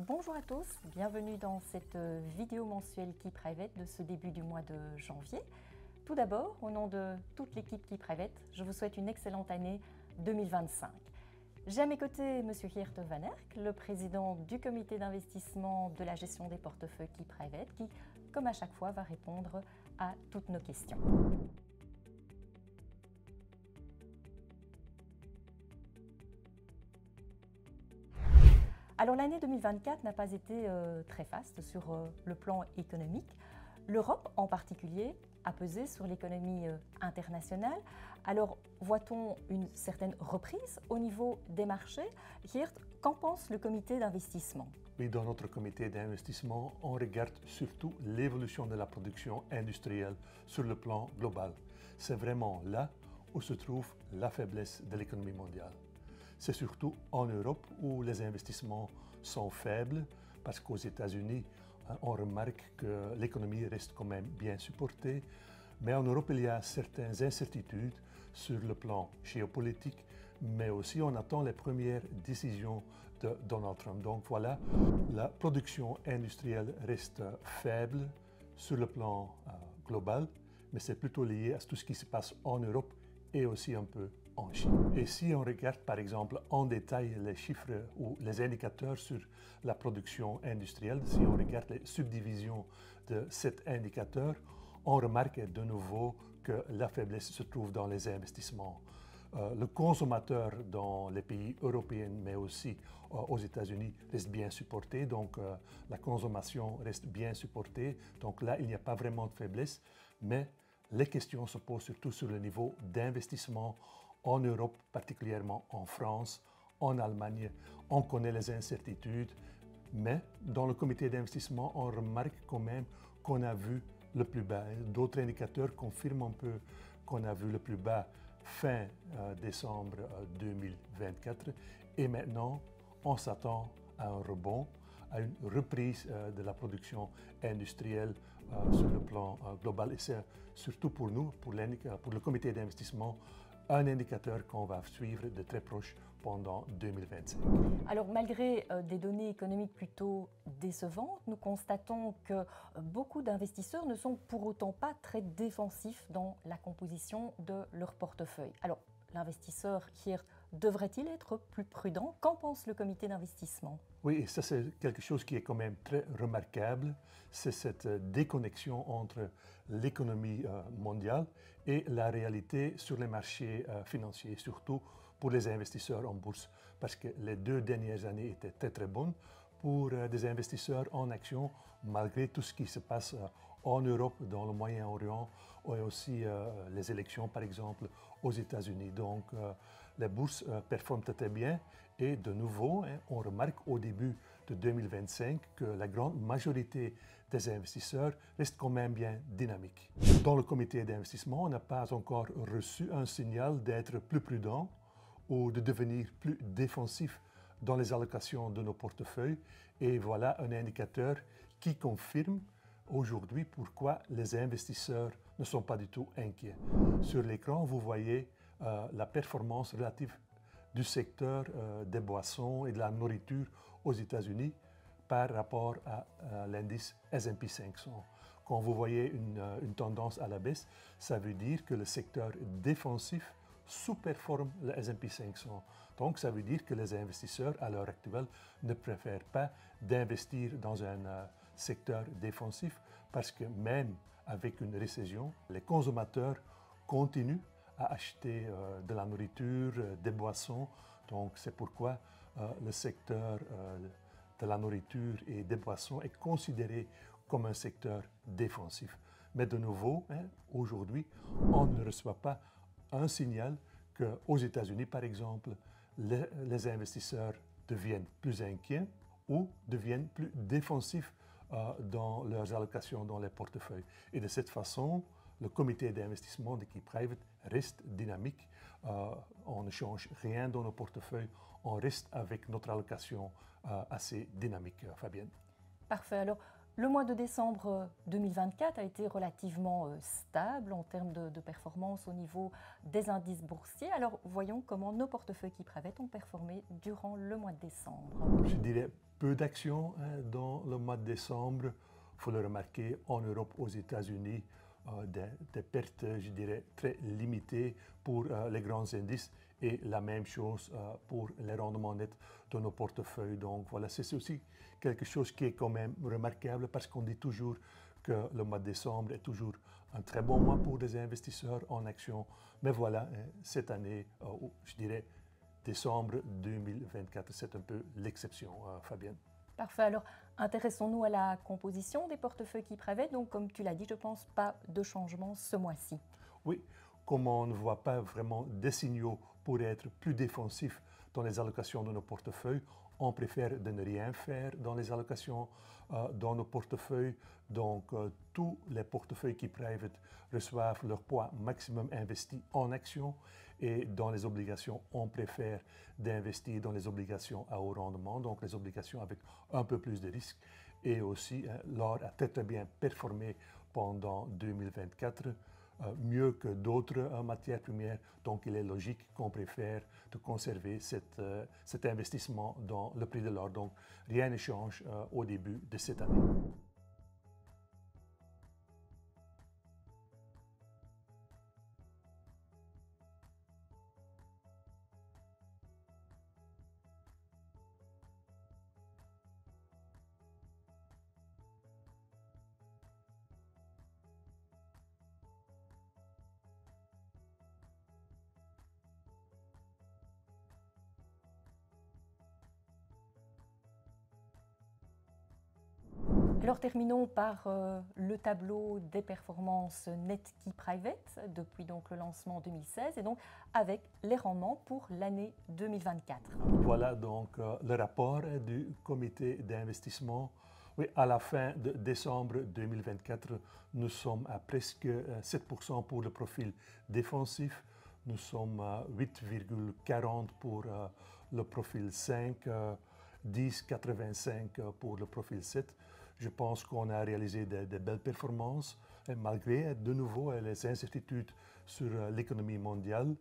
Bonjour à tous, bienvenue dans cette vidéo mensuelle Key Private de ce début du mois de janvier. Tout d'abord, au nom de toute l'équipe Key Private, je vous souhaite une excellente année 2025. J'ai à mes côtés M. Geert Van Erck, le président du comité d'investissement de la gestion des portefeuilles Key Private, qui, comme à chaque fois, va répondre à toutes nos questions. Alors l'année 2024 n'a pas été très faste sur le plan économique. L'Europe en particulier a pesé sur l'économie internationale. Alors voit-on une certaine reprise au niveau des marchés? Geert, qu'en pense le comité d'investissement? Oui, dans notre comité d'investissement, on regarde surtout l'évolution de la production industrielle sur le plan global. C'est vraiment là où se trouve la faiblesse de l'économie mondiale. C'est surtout en Europe où les investissements sont faibles parce qu'aux États-Unis, on remarque que l'économie reste quand même bien supportée. Mais en Europe, il y a certaines incertitudes sur le plan géopolitique, mais aussi on attend les premières décisions de Donald Trump. Donc voilà, la production industrielle reste faible sur le plan global, mais c'est plutôt lié à tout ce qui se passe en Europe et aussi un peu en Chine. Et si on regarde par exemple en détail les chiffres ou les indicateurs sur la production industrielle, si on regarde les subdivisions de cet indicateur, on remarque de nouveau que la faiblesse se trouve dans les investissements. Le consommateur dans les pays européens, mais aussi aux États-Unis, reste bien supporté, donc la consommation reste bien supportée. Donc là, il n'y a pas vraiment de faiblesse, mais les questions se posent surtout sur le niveau d'investissement en Europe, particulièrement en France, en Allemagne. On connaît les incertitudes, mais dans le comité d'investissement, on remarque quand même qu'on a vu le plus bas. D'autres indicateurs confirment un peu qu'on a vu le plus bas fin décembre 2024 et maintenant on s'attend à un rebond, à une reprise de la production industrielle sur le plan global et c'est surtout pour nous, pour le comité d'investissement, un indicateur qu'on va suivre de très proche pendant 2025. Alors malgré des données économiques plutôt décevantes, nous constatons que beaucoup d'investisseurs ne sont pour autant pas très défensifs dans la composition de leur portefeuille. Alors l'investisseur Geert devrait-il être plus prudent? Qu'en pense le comité d'investissement? Oui, et ça c'est quelque chose qui est quand même très remarquable, c'est cette déconnexion entre l'économie mondiale et la réalité sur les marchés financiers, surtout pour les investisseurs en bourse, parce que les 2 dernières années étaient très très bonnes pour des investisseurs en actions, malgré tout ce qui se passe en Europe, dans le Moyen-Orient, et aussi les élections par exemple aux États-Unis. Donc les bourses performent très bien et de nouveau, on remarque au début de 2025 que la grande majorité des investisseurs reste quand même bien dynamique. Dans le comité d'investissement, on n'a pas encore reçu un signal d'être plus prudent ou de devenir plus défensif dans les allocations de nos portefeuilles. Et voilà un indicateur qui confirme aujourd'hui pourquoi les investisseurs ne sont pas du tout inquiets. Sur l'écran, vous voyez la performance relative du secteur des boissons et de la nourriture aux États-Unis par rapport à l'indice S&P 500. Quand vous voyez une tendance à la baisse, ça veut dire que le secteur défensif sous-performe le S&P 500. Donc ça veut dire que les investisseurs à l'heure actuelle ne préfèrent pas d'investir dans un secteur défensif parce que même avec une récession, les consommateurs continuent à acheter de la nourriture, des boissons. Donc c'est pourquoi le secteur de la nourriture et des boissons est considéré comme un secteur défensif. Mais de nouveau, aujourd'hui, on ne reçoit pas un signal qu'aux États-Unis, par exemple, les investisseurs deviennent plus inquiets ou deviennent plus défensifs dans leurs allocations dans les portefeuilles. Et de cette façon, le comité d'investissement de Key Private reste dynamique. On ne change rien dans nos portefeuilles. On reste avec notre allocation assez dynamique, Fabienne. Parfait. Alors, Le mois de décembre 2024 a été relativement stable en termes de performance au niveau des indices boursiers. Alors voyons comment nos portefeuilles KeyPrivate ont performé durant le mois de décembre. Je dirais peu d'actions dans le mois de décembre. Il faut le remarquer, en Europe, aux États-Unis, des pertes, je dirais, très limitées pour les grands indices et la même chose pour les rendements nets de nos portefeuilles. Donc voilà, c'est aussi quelque chose qui est quand même remarquable parce qu'on dit toujours que le mois de décembre est toujours un très bon mois pour les investisseurs en actions. Mais voilà, cette année, je dirais, décembre 2024, c'est un peu l'exception, Fabienne. Parfait. Alors, intéressons-nous à la composition des portefeuilles KeyPrivate. Donc, comme tu l'as dit, je ne pense pas de changement ce mois-ci. Oui, comme on ne voit pas vraiment des signaux pour être plus défensif dans les allocations de nos portefeuilles, on préfère de ne rien faire dans les allocations dans nos portefeuilles. Donc, tous les portefeuilles KeyPrivate reçoivent leur poids maximum investi en actions et dans les obligations, on préfère d'investir dans les obligations à haut rendement, donc les obligations avec un peu plus de risques. Et aussi, l'or a très bien performé pendant 2024. Mieux que d'autres matières premières. Donc, il est logique qu'on préfère de conserver cet investissement dans le prix de l'or. Donc, rien ne change au début de cette année. Alors terminons par le tableau des performances nettes KeyPrivate depuis donc le lancement en 2016 et donc avec les rendements pour l'année 2024. Voilà donc le rapport du comité d'investissement. Oui, à la fin de décembre 2024, nous sommes à presque 7% pour le profil défensif. Nous sommes à 8,40 pour le profil 5, 10,85 pour le profil 7. Je pense qu'on a réalisé de belles performances, malgré de nouveau les incertitudes sur l'économie mondiale.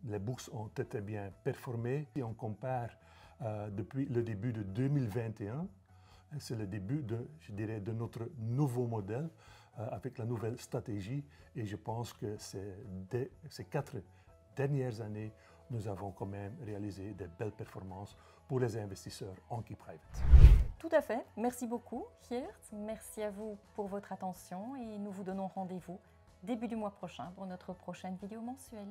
Les bourses ont très bien performé. Si on compare depuis le début de 2021, c'est le début je dirais, de notre nouveau modèle avec la nouvelle stratégie. Et je pense que ces 4 dernières années, nous avons quand même réalisé de belles performances pour les investisseurs en KeyPrivate. Tout à fait. Merci beaucoup, Geert. Merci à vous pour votre attention et nous vous donnons rendez-vous début du mois prochain pour notre prochaine vidéo mensuelle.